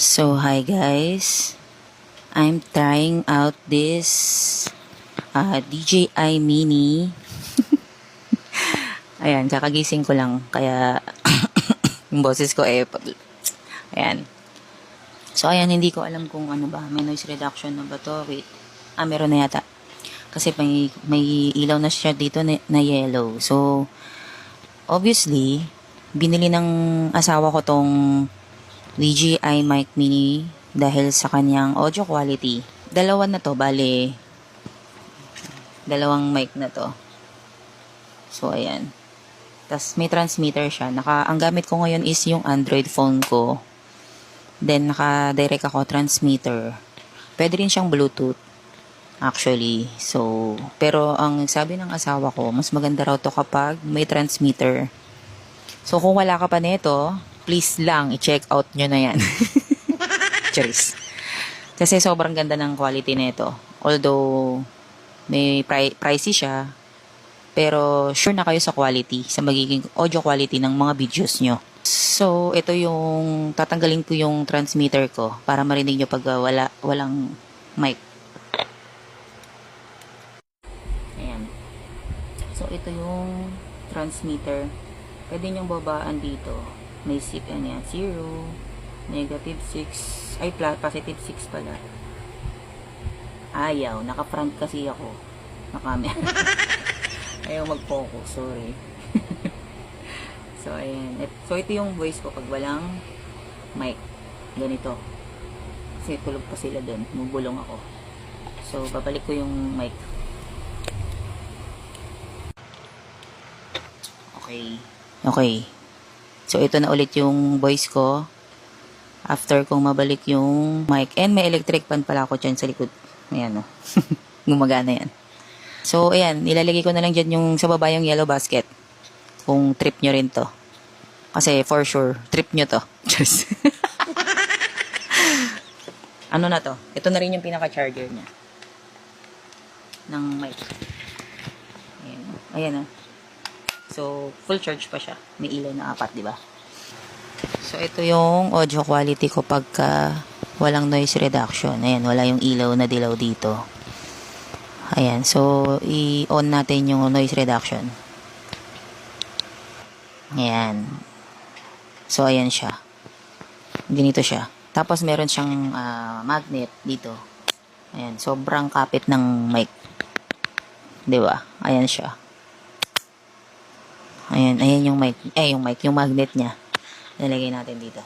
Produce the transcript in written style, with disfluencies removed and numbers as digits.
So, hi guys. I'm trying out this DJI Mini. Ayan, kakagising ko lang. Kaya, yung boses ko ayan. So, ayan, hindi ko alam kung ano ba. May noise reduction na ba to? Wait. Meron na yata. Kasi may ilaw na siya dito na yellow. So, obviously, binili ng asawa ko tong DJI Mic Mini dahil sa kanyang audio quality. Dalawa na to, bale, dalawang mic na to. So, ayan. Tapos, may transmitter siya. Ang gamit ko ngayon is yung Android phone ko. Then, naka-direct ako transmitter. Pwede rin siyang Bluetooth. Actually. So, pero ang sabi ng asawa ko, mas maganda raw to kapag may transmitter. So, kung wala ka pa nito, please lang, i-check out nyo na yan. Cheers. Kasi sobrang ganda ng quality nito. Although, may pricey siya, pero sure na kayo sa quality, sa magiging audio quality ng mga videos nyo. So, ito yung, tatanggalin ko yung transmitter ko para marinig nyo pag walang mic. Ayan. So, ito yung transmitter. Pwede nyong babaan dito. May zip yan, 0, negative 6, ay positive 6 pala. Ayaw, naka-front kasi ako na camera. Ayaw mag-focus, sorry. So, ayan. So, ito yung voice ko pag walang mic. Ganito. Kasi tulog pa sila dun. Mubulong ako. So, babalik ko yung mic. Okay. So, ito na ulit yung voice ko. After kong mabalik yung mic. And may electric fan pala ako dyan sa likod. Ayan, no. Gumagana yan. So, ayan. Nilalagay ko na lang dyan yung sa baba yung yellow basket. Kung trip nyo rin to. Kasi, for sure, trip nyo to. Just. Ano na to? Ito na rin yung pinaka-charger niya. Ng mic. Ayan, no. So, full charge pa siya. May ilaw na 4, di ba? So, ito yung audio quality ko pagka walang noise reduction. Ayan, wala yung ilaw na dilaw dito. Ayan, so, i-on natin yung noise reduction. Ayan. So, ayan siya. Ganito siya. Tapos, meron siyang magnet dito. Ayan, sobrang kapit ng mic. Di ba? Ayan siya. Ayan yung mic, yung magnet niya. Nilagay natin dito.